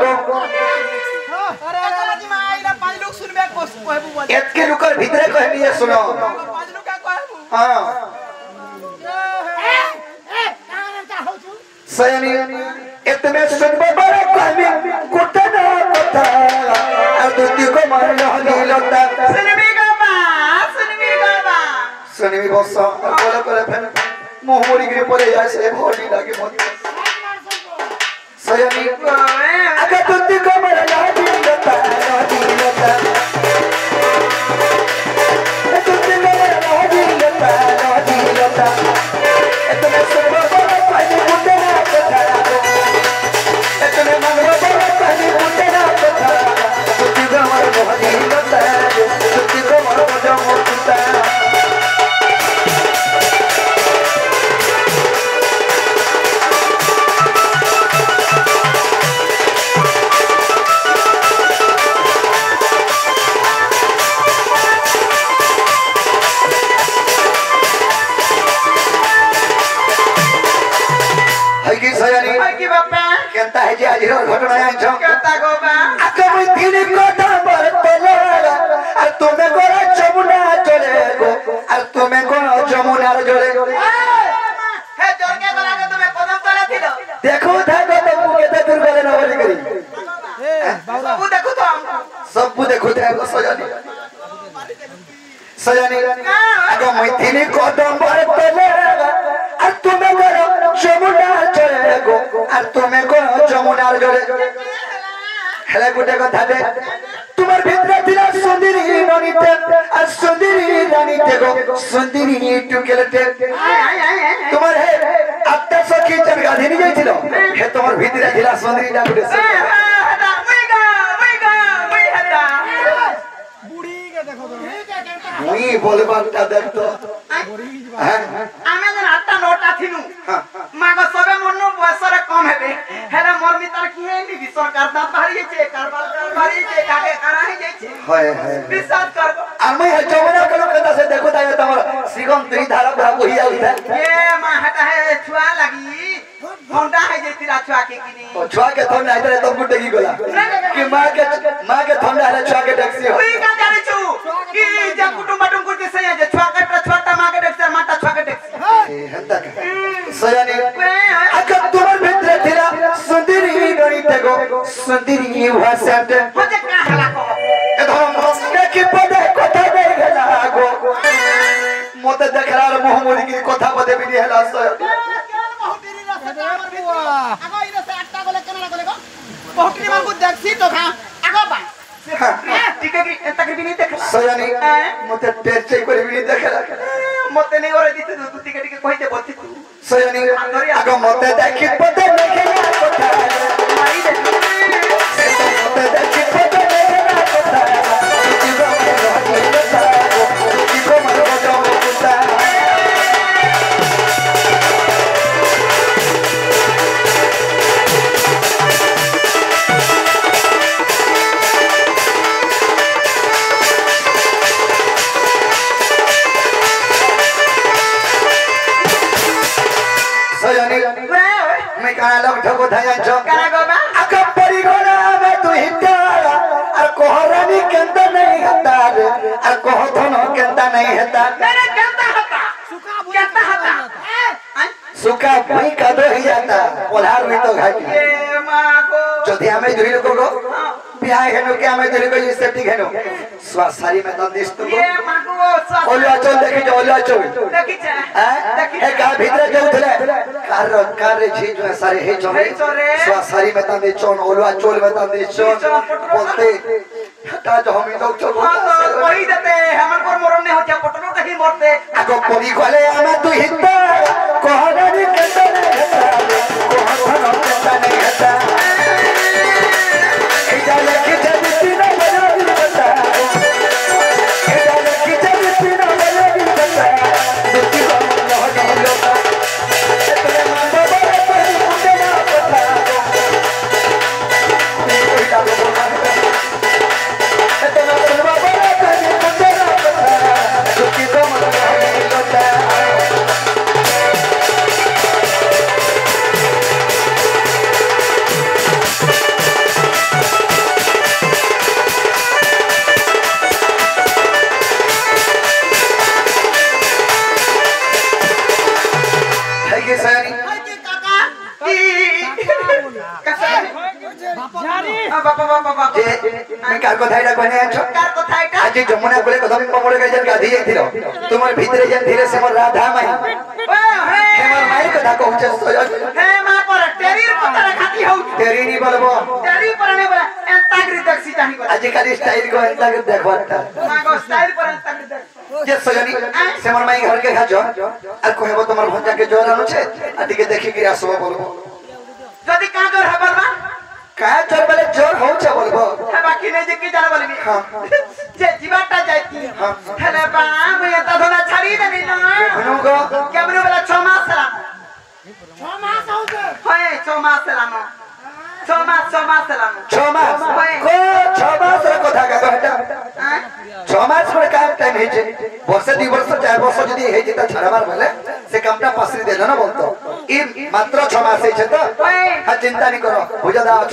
गो अरे राजी मा आइला पांच लोग सुनबे कहबू बोल एतके लुकर भीतरे कहबी ये सुनो पांच लोग का कहबू हां का हो छु सयनी इतने सुनबे बड़े कहबी कुटना कथा और दुती को मार लहनी लता सुनबी बस बोले करे फिर मोहमोरी के परे ऐसे भोली लागे मत सयनी अगर दुती को मार लहनी लता दुती को मार लहनी लता इतने सुनबे बड़े कहबी कुटना कथा इतने मंगवा बड़े कहबी कुटना कथा दुती को मार लहनी लता दुती को मार जमोता केंता है जे आजिरो घटना आंचो केता गोबा आके मुई तीन कोटा बरतले और तुम्हें कोरा जमुना चले गो और तुम्हें कोरा जमुना जले हे जोर के गला के तुम्हें कदम करे थिलो देखो था तो तुम केते दूर गले न बोली करी ए सब देखो तो हम सब देखो थे को सजानी आगे मुई तीन कोटा बरतले और तुम्हें कोरा जमुना चले गो और तुम्हें कोरा जमुना जले हेले गुटे कथा दे तुम्हार भितरे थिला सुंदरी रानीते और सुंदरी रानीते गो सुंदरी टुकेलते तुम्हार हे आत्ता सखी जब गाधी नहीं जाइथिलो हे तुम्हार भितरे थिला सुंदरी ना गुटे से हटा मैं हटा बुढ़ी के देखो तो मुई बोलबाटा देख तो आमे जन आत्ता नोटा थिनु मागो सबे मन्नो बयसरे कम हेबे हेले मोर मितर की हे नी सरकार दा बाहरी छे कारबार बाहरी छे काके कराही जाय छे हाय हाय विश्वास कर आमे हे जवना कलो कदा से देखो ताय तमर सिगम तुई धारा भरा होई आउता ये मा हटा है छुआ लगी भौंडा है जेतिरा छुआ के किनी ओ छुआ के थोन नाही तरे तब गुटे की गोला कि मां के थोन है छुआ के टैक्सी ओई का जाने छु कि जे कुटुंब कुटी से जे छुआ के छोटा मां के टैक्सी माता छुआ के टैक्सी ए हंता सयानी अगर तुम्हार भितरे थिला सुंदरी गणिते गो सुंदरी भाषाते होजे का हला को ए धरम के की पदे कथा दे गेला गो मोते देखलार मोह मोरी की कथा पदे भी नहीं हला सय आगो इने से आटटा गले केना गले गो बहुतरी मान को देखसी तो खा आगो बा ठीक है कि तकरीबन नहीं देखला सयानी मोते टेचे कोई भी नहीं देखला मते नहीं ओरे दिते तू टिके टिके कहिते बत्ती तू सयानी आगो मोते देखि पदे देखला कथा मारी दे मोते देखि पदे देखला कथा जीवा में रहती कथा जीवा में रहता मैं कहा लोग ठगो थाया जो करा गो बा आका परिगोरा में तू हिता और कोहरानी केंदा नहीं हता रे और कोहथनो केंदा नहीं हता मेरे केंदा हता केंदा हता सुका भई का दो ही जाता पोलार में तो घाटी ए मां को जोधि हमें दुरी लोगो को बियाह हेनो के हमें दुरी को ये सेफ्टी हेनो स्वासारी में तो देश तो ए मां को ओला चल देखि जो ओला चल देखि छ देखि ए का भीतर जाउथले कार जी जो सारे हे जो स्वासारी में तो दे चोन ओला चोल में तो दे चोन बोलते हटा जो हम लोग चल वही देते हमर पर मरन नहीं होता पटलो कहीं मरते आगो परी गले हमें तू हिता कोहरानी केंदा नहीं हता कोहथनो केंदा नहीं हता एजा लेके जबती ना बना दी बता एजा लेके जबती ना बना दी बता दुती को लहड़ी लोटा इतने मांगो बड़े पर मुझे ना पता कोई डालो बोला इतना सुनवा बड़ा कर मुझे ना पता दुती को लहड़ी लोटा বাবা বাবা বাবা যে আমি কার কথা এটা কইনে আছো কার কথা এটা আজ যমুনা কোলে কদম পমড়ে গেছেন গাধি যাইছিল তোমার ভিতরে যেন ধীরে সে মোর রাধা মাই ও হে হেমার মাই কথা কହୁছে সয়ন হে মা পর টেরির কথা খাতি হউ তেরি নি বলবো টেরি পর নে বলা এন্তাগরি দেখছি চাহি বলা আজ খালি স্টাইল কো এন্তা করে দেখবারটা মা গো স্টাইল পর এন্তাগরি দেখ যে সয়নি সে মোর মাই ঘরকে খাজো আর কহবো তোমার ভঞ্জাকে জ্বর আনুছে আর দিকে দেখি কি আসবো বলবো যদি কাজর হবার বা কায় জ্বর বলে জ্বর হচ্ছে বলবো হে বাকি নেই যে কি জানা বলবি হ্যাঁ যে জীবাটা যাইতি হেলে বা আমি এটা ধরা ছাড়ি দেনি না অনুগো কেমন বলা 6 মাস সালাম 6 মাস হউছে হয় 6 মাস সালাম 6 মাস সালাম 6 মাস কো 6 মাস র কথা কা কহটা 6 মাস পরে কাম টাইম হইছে বর্ষে 2 বর্ষ 4 বর্ষ যদি হই যেতা ছাড়াবার বলে সে কামটা পাসরি দেল না বলতো ই মাত্র 6 মাস হইছে তো হ্যাঁ চিন্তা নি করো বুঝা দাও